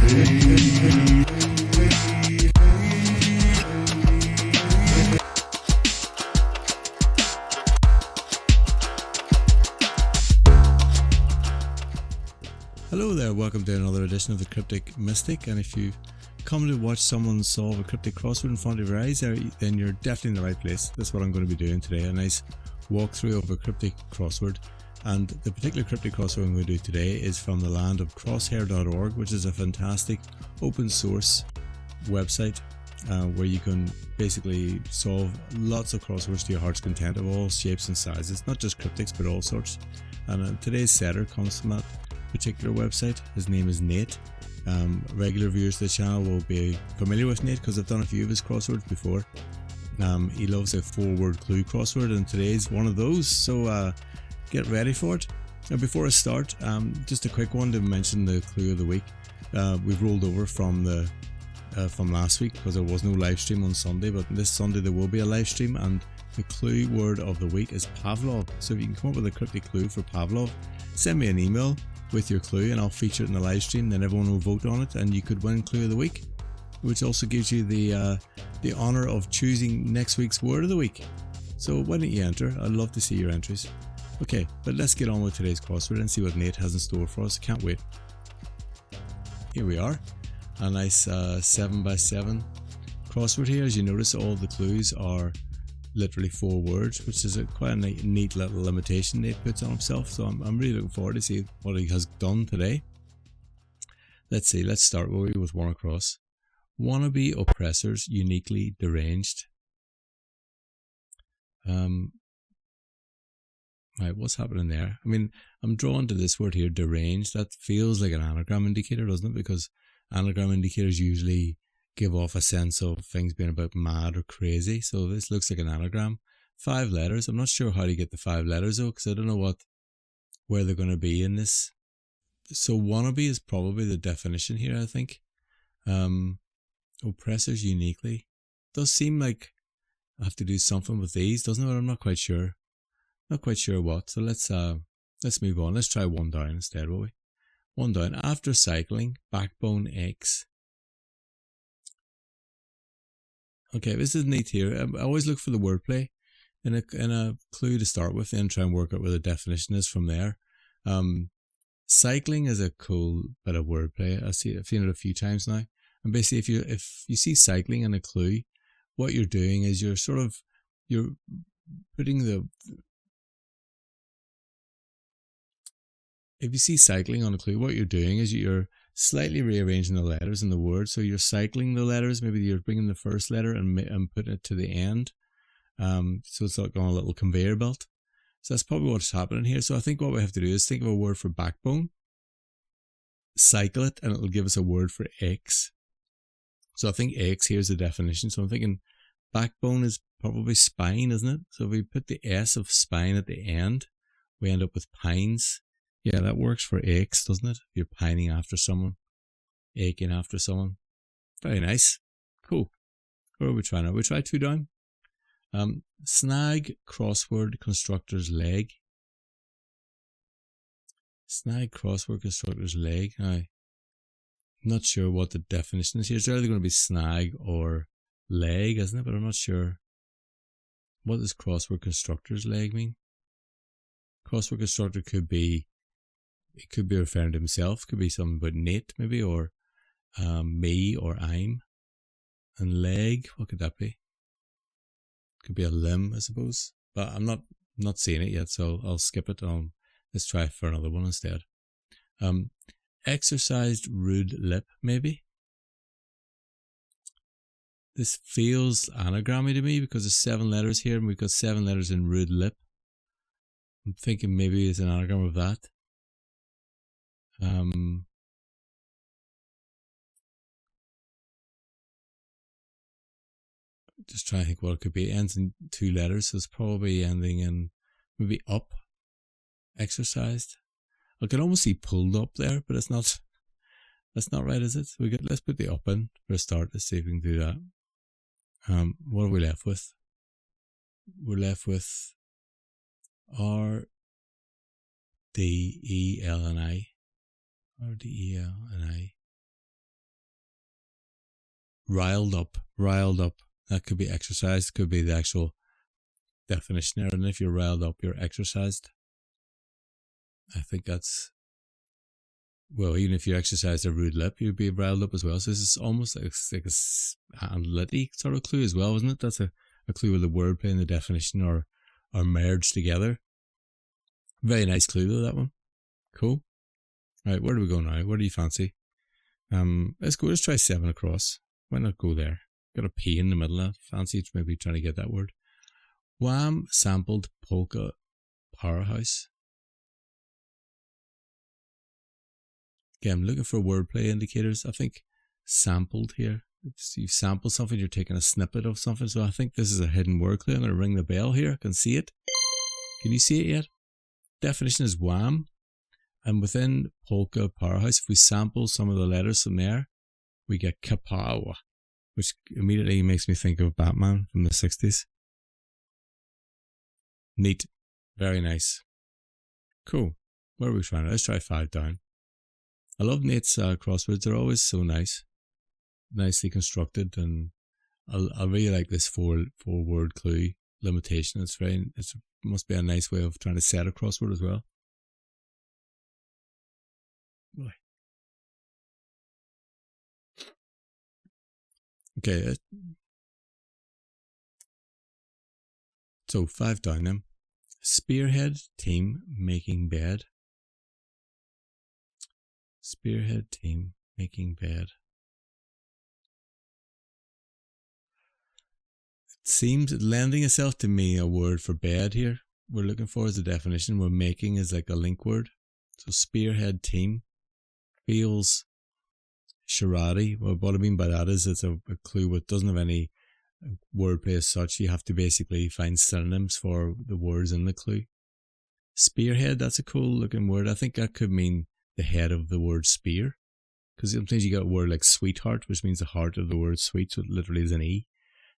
Hello there, welcome to another edition of the Cryptic Mystic, and if you come to watch someone solve a cryptic crossword in front of your eyes, then you're definitely in the right place. That's what I'm going to be doing today, a nice walkthrough of a cryptic crossword. And the particular cryptic crossword I'm going to do today is from the land of Crosshare.org, which is a fantastic open source website where you can basically solve lots of crosswords to your heart's content of all shapes and sizes, not just cryptics but all sorts. And today's setter comes from that particular website. His name is Nate. Regular viewers of the channel will be familiar with Nate because I've done a few of his crosswords before. He loves a 4-word clue crossword, and today's one of those, so get ready for it. Now, before I start, just a quick one to mention the clue of the week. We've rolled over from last week because there was no live stream on Sunday, but this Sunday there will be a live stream, and the clue word of the week is Pavlov. So if you can come up with a cryptic clue for Pavlov, send me an email with your clue and I'll feature it in the live stream. Then everyone will vote on it and you could win clue of the week, which also gives you the honor of choosing next week's word of the week. So why don't you enter? I'd love to see your entries. Okay, but let's get on with today's crossword and see what Nate has in store for us. Can't wait. Here we are, a nice 7x7 crossword here. As you notice, all the clues are literally 4 words, which is quite a neat little limitation Nate puts on himself. So I'm really looking forward to see what he has done today. Let's see, let's start with one across. Wannabe oppressors uniquely deranged. Right, what's happening there? I mean, I'm drawn to this word here, deranged. That feels like an anagram indicator, doesn't it? Because anagram indicators usually give off a sense of things being about mad or crazy. So this looks like an anagram. 5 letters. I'm not sure how to get the 5 letters though, because I don't know where they're going to be in this. So wannabe is probably the definition here, I think. Oppressors uniquely. Does seem like I have to do something with these, doesn't it? But I'm not quite sure. Not quite sure what. So let's move on. Let's try one down instead, will we? One down. After cycling, backbone X. Okay, this is neat here. I always look for the wordplay in a clue to start with and try and work out where the definition is from there. Cycling is a cool bit of wordplay. I've seen it a few times now. And basically, if you see cycling in a clue, what you're doing is you're putting the... If you see cycling on a clue, what you're doing is you're slightly rearranging the letters in the word. So you're cycling the letters. Maybe you're bringing the first letter and putting it to the end. So it's like on a little conveyor belt. So that's probably what's happening here. So I think what we have to do is think of a word for backbone, cycle it, and it'll give us a word for X. So I think X here's the definition. So I'm thinking backbone is probably spine, isn't it? So if we put the S of spine at the end, we end up with pines. Yeah, that works for aches, doesn't it? If you're pining after someone, aching after someone. Very nice. Cool. What are we trying now? We try 2 down. Snag crossword constructor's leg. Snag crossword constructor's leg. Now, I'm not sure what the definition is here. It's either going to be snag or leg, isn't it? But I'm not sure. What does crossword constructor's leg mean? Crossword constructor could be referring to himself, could be something about Nate maybe, or me, or I'm. And leg, what could that be? Could be a limb, I suppose. But I'm not seeing it yet, so I'll skip it. Let's try for another one instead. Exercised rude lip, maybe. This feels anagrammy to me because there's 7 letters here and we've got 7 letters in rude lip. I'm thinking maybe it's an anagram of that. Just trying to think what it could be. It ends in 2 letters, so it's probably ending in maybe up. Exercised. I can almost see pulled up there, but it's not. That's not right, is it? So let's put the up in for a start. Let's see if we can do that. What are we left with? We're left with R D E L and I. R D E L and I. riled up, riled up. That could be exercised, could be the actual definition there. And if you're riled up, you're exercised. I think that's, well, even if you exercised a rude lip, you'd be riled up as well. So this is almost like a analytic sort of clue as well, isn't it? That's a clue where the wordplay and the definition are merged together. Very nice clue though, that one. Cool. Right, where do we go now? Where do you fancy? Let's try 7 across. Why not go there? Got a P in the middle of fancy, maybe trying to get that word. Wham sampled polka powerhouse. Okay, I'm looking for wordplay indicators. I think sampled here. If you sample something, you're taking a snippet of something. So I think this is a hidden word clue. I'm going to ring the bell here. I can see it. Can you see it yet? Definition is wham. And within polka powerhouse, if we sample some of the letters from there, we get kapow, which immediately makes me think of Batman from the 60s. Neat. Very nice. Cool. Where are we trying? Let's try 5 down. I love Nate's crosswords. They're always so nice. Nicely constructed, and I really like this 4 word clue limitation. It must be a nice way of trying to set a crossword as well. Boy. Okay, so 5 down then. Spearhead team making bed. Spearhead team making bed. It seems lending itself to me a word for bed here. We're looking for as a definition. We're making is like a link word. So spearhead team feels charade. Well, what I mean by that is it's a clue that doesn't have any wordplay as such. You have to basically find synonyms for the words in the clue. Spearhead, that's a cool looking word. I think that could mean the head of the word spear, because sometimes you got a word like sweetheart, which means the heart of the word sweet, so it literally is an E.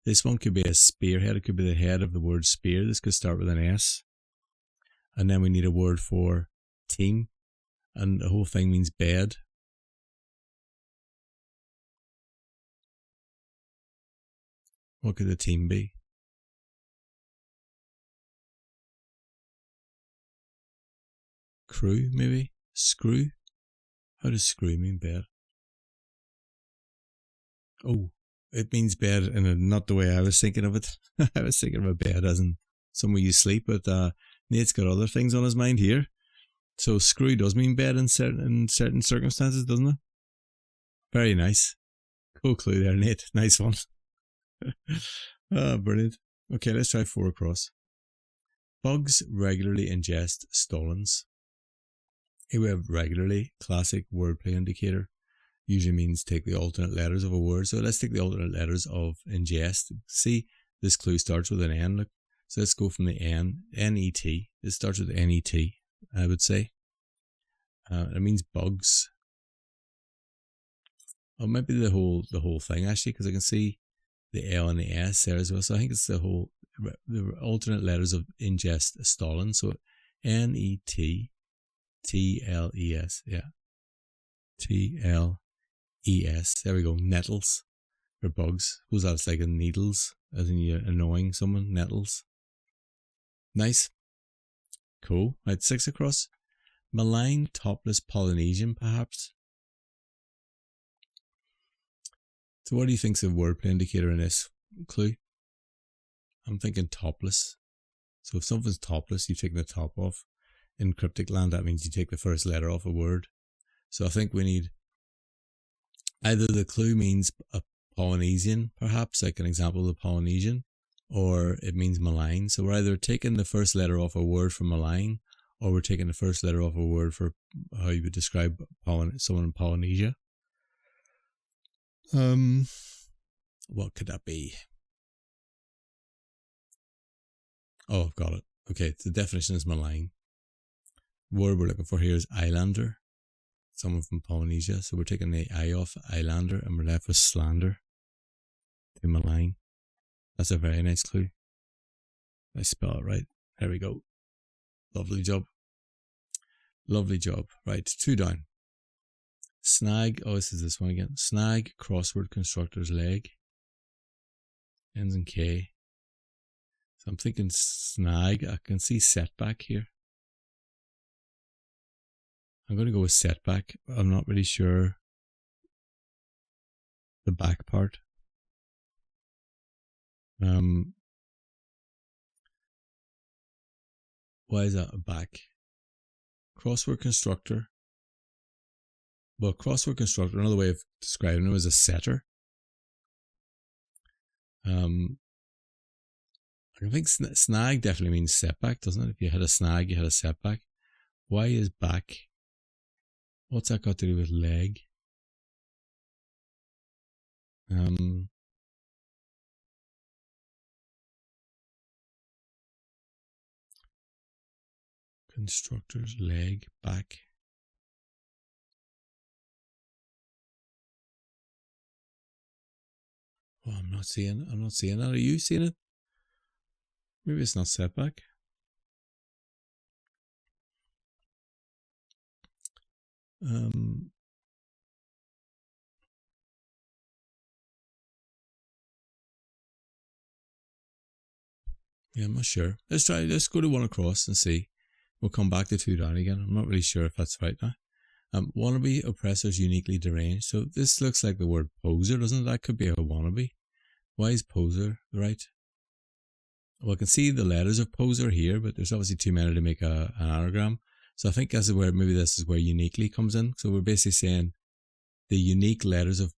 This one could be a spearhead. It could be the head of the word spear. This could start with an S. And then we need a word for team, and the whole thing means bed. What could the team be? Crew, maybe? Screw? How does screw mean bed? Oh, it means bed in not the way I was thinking of it. I was thinking of a bed as in somewhere you sleep, but Nate's got other things on his mind here. So screw does mean bed in certain circumstances, doesn't it? Very nice. Cool clue there, Nate. Nice one. Brilliant. Okay, let's try 4 across. Bugs regularly ingest stolons. Here we have regularly, classic wordplay indicator. Usually means take the alternate letters of a word. So let's take the alternate letters of ingest. See, this clue starts with an N. Look. So let's go from the N, N-E-T. This starts with N-E-T, I would say. It means bugs. Or maybe the whole thing actually, because I can see the L and the S there as well. So I think it's the alternate letters of ingest stolon. So N-E-T. T-L-E-S, yeah. T-L-E-S. There we go. Nettles for bugs. Suppose that's like a needles, as in you're annoying someone. Nettles. Nice. Cool. Right, 6 across. Malign topless Polynesian, perhaps. So what do you think's a wordplay indicator in this clue? I'm thinking topless. So if something's topless, you've taken the top off. In cryptic land, that means you take the first letter off a word. So I think we need either the clue means a Polynesian, perhaps, like an example of the Polynesian, or it means malign. So we're either taking the first letter off a word for malign, or we're taking the first letter off a word for how you would describe someone in Polynesia. What could that be? Oh, I've got it. Okay, the definition is malign. Word we're looking for here is islander, someone from Polynesia. So we're taking the I off islander and we're left with slander. To malign. That's a very nice clue. I spell it right. There we go. Lovely job. Lovely job. Right, 2 down. Snag, oh, this is this one again. Snag crossword constructor's leg. Ends in K. So I'm thinking snag. I can see setback here. I'm going to go with setback. I'm not really sure the back part. Why is that a back? Crossword constructor. Well, crossword constructor, another way of describing it, is a setter. I think snag definitely means setback, doesn't it? If you had a snag, you had a setback. Why is back? What's that got to do with leg? Constructor's leg, back. Oh, I'm not seeing that. Are you seeing it? Maybe it's not setback. Yeah, I'm not sure. Let's go to one across and see. We'll come back to two down again. I'm not really sure if that's right now. Wannabe oppressors uniquely deranged. So this looks like the word poser, doesn't it? That could be a wannabe. Why is poser right? Well, I can see the letters of poser here, but there's obviously too many to make an anagram. So I think this is where uniquely comes in. So we're basically saying the unique letters of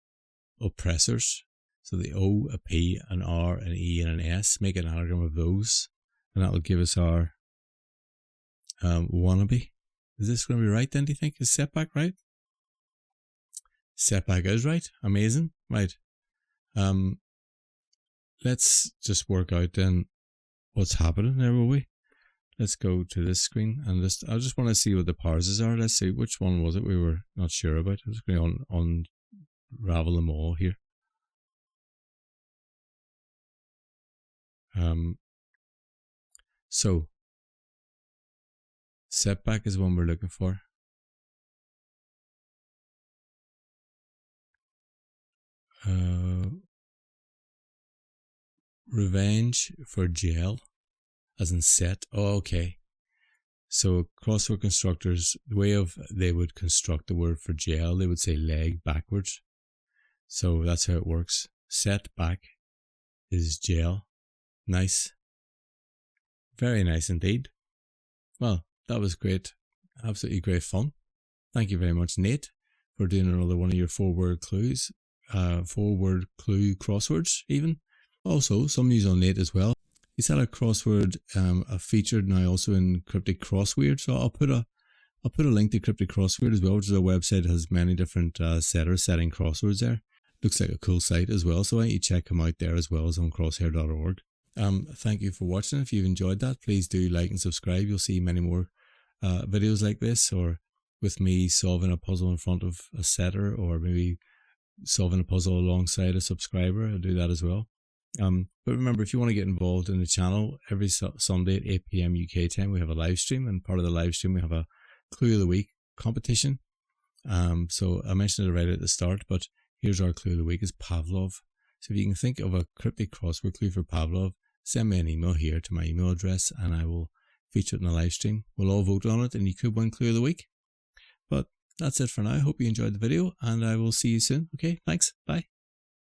oppressors. So the O, a P, an R, an E, and an S. Make an anagram of those. And that will give us our wannabe. Is this going to be right then, do you think? Is setback right? Setback is right. Amazing. Right. Let's just work out then what's happening there, will we? Let's go to this screen and I just want to see what the parsers are. Let's see, which one was it we were not sure about. I'm just going to unravel them all here. So setback is one we're looking for. Revenge for jail, as in set. Oh, okay. So crossword constructors, the way they would construct the word for jail, they would say leg backwards. So that's how it works. Set back is jail. Nice. Very nice indeed. Well, that was great. Absolutely great fun. Thank you very much, Nate, for doing another one of your 4-word clues. 4-word clue crosswords even. Also, some news on Nate as well. He's had a crossword featured now also in Cryptic Crossword. So I'll put a link to Cryptic Crossword as well, which is a website that has many different setters setting crosswords there. Looks like a cool site as well. So why don't you check him out there as well as on crosshair.org. Thank you for watching. If you've enjoyed that, please do like and subscribe. You'll see many more videos like this, or with me solving a puzzle in front of a setter, or maybe solving a puzzle alongside a subscriber. I'll do that as well. But remember, if you want to get involved in the channel, every Sunday at 8 PM UK time, we have a live stream, and part of the live stream, we have a Clue of the Week competition. So I mentioned it right at the start, but here's our Clue of the Week is Pavlov. So if you can think of a cryptic crossword clue for Pavlov, send me an email here to my email address, and I will feature it in the live stream. We'll all vote on it, and you could win Clue of the Week. But that's it for now. I hope you enjoyed the video, and I will see you soon. Okay, thanks. Bye.